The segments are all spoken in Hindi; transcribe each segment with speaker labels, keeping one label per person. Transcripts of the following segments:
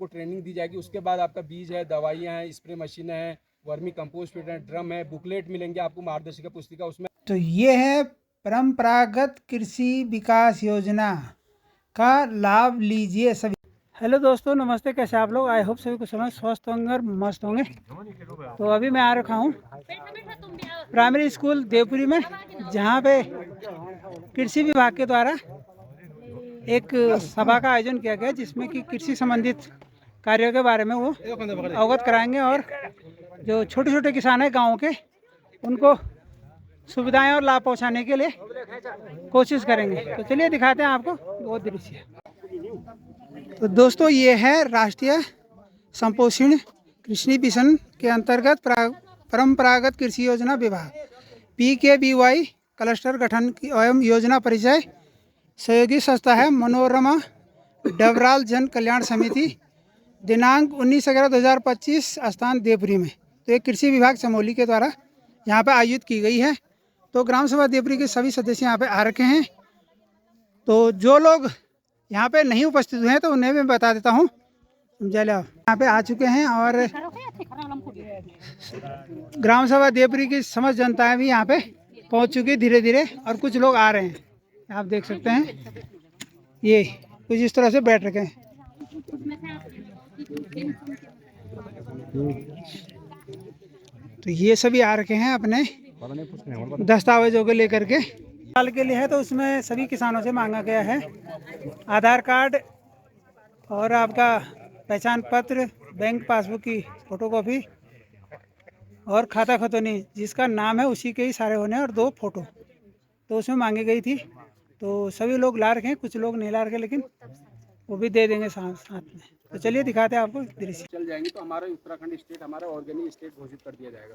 Speaker 1: वो ट्रेनिंग दी जाएगी। उसके बाद आपका बीज है, दवाइयाँ हैं, स्प्रे मशीनें हैं, वर्मी कंपोस्ट फीड है, ड्रम है, बुकलेट मिलेंगे आपको, मार्गदर्शिका पुस्तिका उसमें।
Speaker 2: तो ये है परंपरागत कृषि विकास योजना का लाभ लीजिए सभी। हेलो दोस्तों, नमस्ते। कैसे आप लोग? आई होप सभी कुछ समय स्वस्थ होंगे और मस्त होंगे। तो अभी मैं आ रखा हूँ प्राइमरी स्कूल देवपुरी में, जहाँ पे कृषि विभाग के द्वारा एक सभा का आयोजन किया गया, जिसमें कि कृषि संबंधित कार्यों के बारे में वो अवगत कराएंगे और जो छोटे छोटे किसान हैं गाँव के, उनको सुविधाएं और लाभ पहुंचाने के लिए कोशिश करेंगे। तो चलिए दिखाते हैं आपको वो दृश्य। तो दोस्तों, ये है राष्ट्रीय संपोषण कृषि मिशन के अंतर्गत परंपरागत कृषि योजना विभाग PKVY क्लस्टर गठन की एवं योजना परिचय सहयोगी संस्था है मनोरमा डबराल जन कल्याण समिति, दिनांक 19/11/2025, स्थान देवपुरी में। तो एक कृषि विभाग चमोली के द्वारा यहाँ पर आयोजित की गई है। तो ग्राम सभा देवपुरी के सभी सदस्य यहाँ पे आ रखे हैं। तो जो लोग यहाँ पे नहीं उपस्थित हुए हैं तो उन्हें मैं बता देता हूँ। यहाँ पे आ चुके हैं और ग्राम सभा देवपुरी की समस्त जनताएं भी यहाँ पे पहुँच चुकी है धीरे धीरे, और कुछ लोग आ रहे हैं। आप देख सकते हैं ये कुछ इस तरह से बैठ रखे हैं। तो ये सभी आ रखे हैं अपने दस्तावेजों को लेकर के। साल के लिए है तो उसमें सभी किसानों से मांगा गया है आधार कार्ड और आपका पहचान पत्र, बैंक पासबुक की फोटोकॉपी और खाता खतौनी, जिसका नाम है उसी के ही सारे होने, और 2 फोटो तो उसमें मांगी गई थी। तो सभी लोग ला रखे हैं, कुछ लोग नहीं ला रखे, लेकिन वो भी दे देंगे साथ में। तो चलिए दिखाते हैं आपको दृश्य।
Speaker 1: चल जाएंगे तो हमारा उत्तराखंड स्टेट हमारा ऑर्गेनिक स्टेट घोषित कर दिया जाएगा।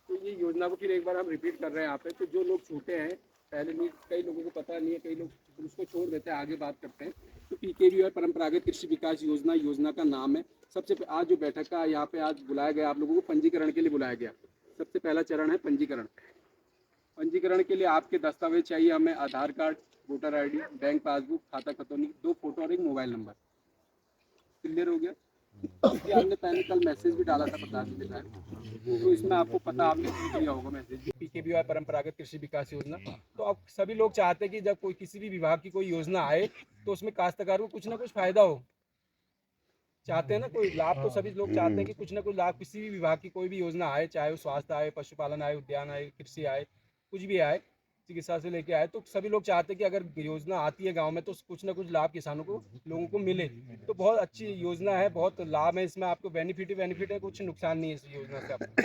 Speaker 1: तो ये योजना को फिर एक बार हम रिपीट कर रहे हैं यहाँ पे। तो जो लोग छूटे हैं पहले नहीं, कई लोगों को पता नहीं है, कई लोग उसको छोड़ देते हैं, आगे बात करते हैं। तो PKVY परंपरागत कृषि विकास योजना का नाम है। सबसे आज जो बैठक का यहाँ पे आज बुलाया गया, आप लोगों को पंजीकरण के लिए बुलाया गया। सबसे पहला चरण है पंजीकरण। पंजीकरण के लिए आपके दस्तावेज चाहिए हमें, Aadhaar card, voter ID, bank passbook, खाता खतौनी, 2 फोटो और एक मोबाइल नंबर। क्लियर हो गया? हमने पहले कल मैसेज भी डाला था प्रधान जी के साथ, तो इसमें आपको पता, आपने देख लिया होगा मैसेज। PKVY परंपरागत कृषि विकास योजना। तो अब सभी लोग चाहते हैं कि जब कोई किसी भी विभाग की कोई योजना आए तो उसमें काश्तकार को कुछ ना कुछ फायदा हो। चाहते हैं ना, कोई लाभ तो सभी लोग चाहते हैं कि कुछ ना कुछ लाभ किसी भी विभाग की कोई भी योजना आए, चाहे वो स्वास्थ्य आए, पशुपालन आए, उद्यान आए, कृषि आए, कुछ भी आए, चिकित्सा से लेके आए, तो सभी लोग चाहते हैं कि अगर योजना आती है गांव में तो कुछ ना कुछ लाभ किसानों को, लोगों को मिले। तो बहुत अच्छी योजना है, बहुत लाभ है इसमें, आपको बेनिफिट ही बेनिफिट है, कुछ नुकसान नहीं है इस योजना से। आपको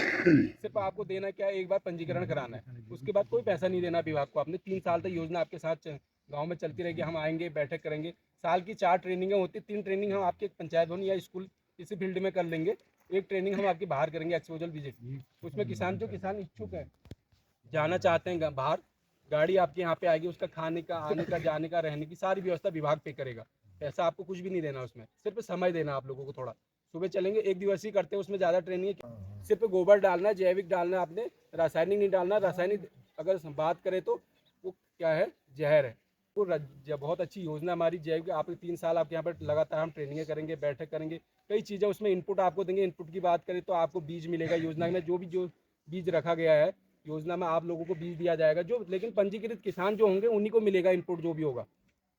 Speaker 1: सिर्फ आपको देना क्या है, एक बार पंजीकरण कराना है, उसके बाद कोई पैसा नहीं देना विभाग को। आपने 3 साल तक योजना आपके साथ गाँव में चलती रहेगी। हम आएंगे, बैठक करेंगे, साल की 4 ट्रेनिंगें होती, 3 ट्रेनिंग हम आपके पंचायत भवन या स्कूल इसी फील्ड में कर लेंगे, एक ट्रेनिंग हम आपकी बाहर करेंगे, एक्सपोजल विजिट। उसमें किसान इच्छुक है, जाना चाहते हैं बाहर, गाड़ी आपके यहाँ पे आएगी, उसका खाने का, आने का, जाने का, रहने की सारी व्यवस्था विभाग पे करेगा। पैसा आपको कुछ भी नहीं देना उसमें, सिर्फ समय देना आप लोगों को। थोड़ा सुबह चलेंगे, 1 दिवसीय करते हैं, उसमें ज़्यादा ट्रेनिंग है। सिर्फ गोबर डालना है, जैविक डालना है आपने, रासायनिक नहीं डालना। रासायनिक अगर बात करें तो वो क्या है, जहर है। वो बहुत अच्छी योजना हमारी जैविक। आप 3 साल आपके यहाँ पर लगातार हम ट्रेनिंगें करेंगे, बैठक करेंगे, कई चीज़ें उसमें इनपुट आपको देंगे। इनपुट की बात करें तो आपको बीज मिलेगा योजना में, जो बीज रखा गया है योजना में, आप लोगों को बीज दिया जाएगा। जो लेकिन पंजीकृत किसान जो होंगे उन्हीं को मिलेगा इनपुट, जो भी होगा।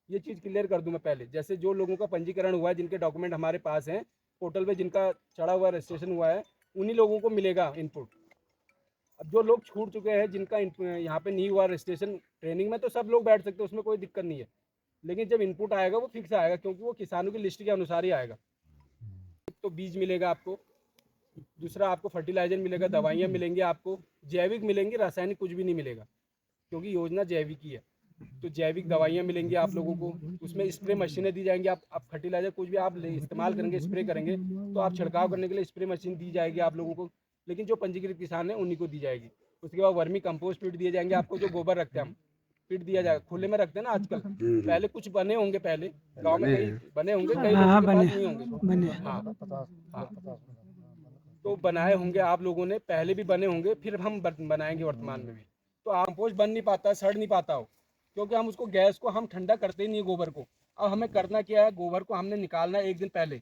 Speaker 1: ये चीज़ क्लियर कर दूं मैं पहले। जैसे जो लोगों का पंजीकरण हुआ है, जिनके डॉक्यूमेंट हमारे पास हैं पोर्टल पे, जिनका चढ़ा हुआ रजिस्ट्रेशन हुआ है, उन्हीं लोगों को मिलेगा इनपुट। अब जो लोग छूट चुके हैं, जिनका यहाँ पे नहीं हुआ रजिस्ट्रेशन, ट्रेनिंग में तो सब लोग बैठ सकते हैं, उसमें कोई दिक्कत नहीं है, लेकिन जब इनपुट आएगा वो फिक्स आएगा, क्योंकि वो किसानों की लिस्ट के अनुसार ही आएगा। तो बीज मिलेगा आपको, दूसरा आपको फर्टिलाइजर मिलेगा, दवाइयाँ मिलेंगी आपको, जैविक मिलेंगी, रासायनिक कुछ भी नहीं मिलेगा, क्योंकि योजना जैविक ही है। तो जैविक दवाइयाँ मिलेंगी आप लोगों को, उसमें स्प्रे मशीनें दी जाएंगी। आप फर्टिलाइजर कुछ भी आप इस्तेमाल करेंगे, स्प्रे करेंगे, तो आप छिड़काव करने के लिए स्प्रे मशीन दी जाएगी आप लोगों को, लेकिन जो पंजीकृत किसान है उन्हीं को दी जाएगी। उसके बाद वर्मी कंपोस्ट फीड दिए जाएंगे आपको, जो गोबर रखते हैं हम, फीड दिया जाएगा। खुले में रखते हैं ना आजकल, पहले कुछ बने होंगे, पहले गाँव में कई बने होंगे, कई लोगों के पास नहीं होंगे। हाँ, तो बनाए होंगे आप लोगों ने, पहले भी बने होंगे, फिर हम बनाएंगे वर्तमान में भी। तो कंपोस्ट बन नहीं पाता, सड़ नहीं पाता हो, क्योंकि हम उसको, गैस को हम ठंडा करते ही नहीं गोबर को। अब हमें करना क्या है, गोबर को हमने निकालना है 1 दिन पहले,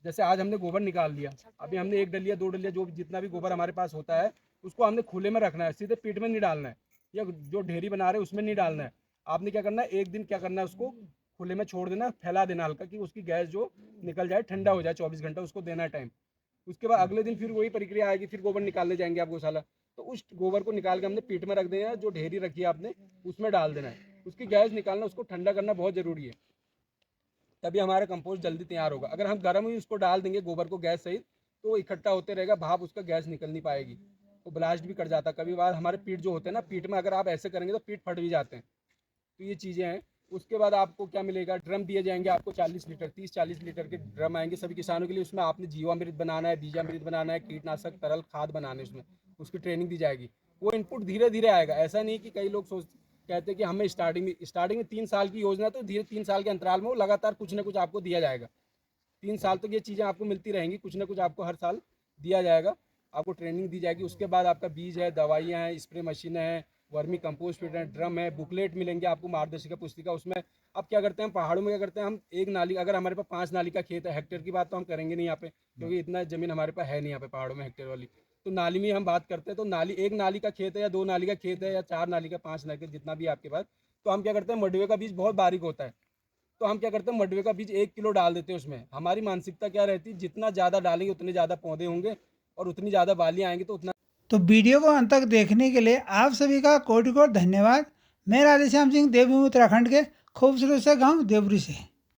Speaker 1: जैसे आज हमने गोबर निकाल लिया, अभी हमने 1 डलिया 2 डलिया जो जितना भी गोबर हमारे पास होता है उसको हमने खुले में रखना है, सीधे पीठ में नहीं डालना है या जो ढेरी बना रहे हैं उसमें नहीं डालना है। आपने क्या करना है, एक दिन क्या करना है, उसको खुले में छोड़ देना, फैला देना हल्का, कि उसकी गैस जो निकल जाए, ठंडा हो जाए, 24 घंटा उसको देना है टाइम। उसके बाद अगले दिन फिर वही प्रक्रिया आएगी, फिर गोबर निकालने जाएंगे आप गौशाला, तो उस गोबर को निकाल के हमने पीठ में रख देना है, जो ढेरी रखी है आपने उसमें डाल देना है। उसकी गैस निकालना, उसको ठंडा करना बहुत ज़रूरी है, तभी हमारा कंपोस्ट जल्दी तैयार होगा। अगर हम गर्म ही उसको डाल देंगे गोबर को गैस सहित, तो वो इकट्ठा होते रहेगा, भाप उसका गैस निकल नहीं पाएगी, तो ब्लास्ट भी कर जाता है। कभी बार हमारे पीठ जो होते हैं ना, पीठ में अगर आप ऐसे करेंगे तो पीठ फट भी जाते हैं। तो ये चीज़ें हैं। उसके बाद आपको क्या मिलेगा, ड्रम दिए जाएंगे आपको 40 लीटर, 30-40 लीटर के ड्रम आएंगे सभी किसानों के लिए। उसमें आपने जीवामृत बनाना है, बीजामृत बनाना है, कीटनाशक तरल खाद बनाने, उसमें उसकी ट्रेनिंग दी जाएगी। वो इनपुट धीरे धीरे आएगा, ऐसा नहीं कि कई लोग कहते हैं कि हमें स्टार्टिंग में 3 साल की योजना, तो धीरे 3 साल के अंतराल में वो लगातार कुछ ना कुछ आपको दिया जाएगा। 3 साल तक ये चीज़ें आपको मिलती रहेंगी, कुछ ना कुछ आपको हर साल दिया जाएगा, आपको ट्रेनिंग दी जाएगी। उसके बाद आपका बीज है, दवाइयाँ हैं, स्प्रे मशीनें हैं, वर्मी कंपोस्ट फीड है, ड्रम है, बुकलेट मिलेंगे आपको, मार्गदर्शिका पुस्तिका। उसमें अब क्या करते हैं, पहाड़ों में क्या करते हैं, हम एक नाली, अगर हमारे पास 5 नाली का खेत है, हेक्टेयर की बात तो हम करेंगे नहीं यहाँ पे, क्योंकि इतना ज़मीन हमारे पास है नहीं यहाँ पे पहाड़ों में हेक्टेयर वाली, तो नाली में हम बात करते हैं। तो नाली, एक नाली का खेत है या 2 नाली का खेत है या 4 नाली का, 5 नाली का, जितना भी आपके पास, तो हम क्या करते हैं, मंडुवे का बीज बहुत बारीक होता है, तो हम क्या करते हैं, मंडुवे का बीज 1 किलो डाल देते हैं उसमें। हमारी मानसिकता क्या रहती है, जितना ज़्यादा डालेंगे उतने ज़्यादा पौधे होंगे और उतनी ज़्यादा बालियाँ आएंगी, तो उतना।
Speaker 2: तो वीडियो को अंत तक देखने के लिए आप सभी का कोटि कोटि धन्यवाद। मैं राधेश्याम सिंह, देवभूमि उत्तराखंड के खूबसूरत से गांव देवरी से।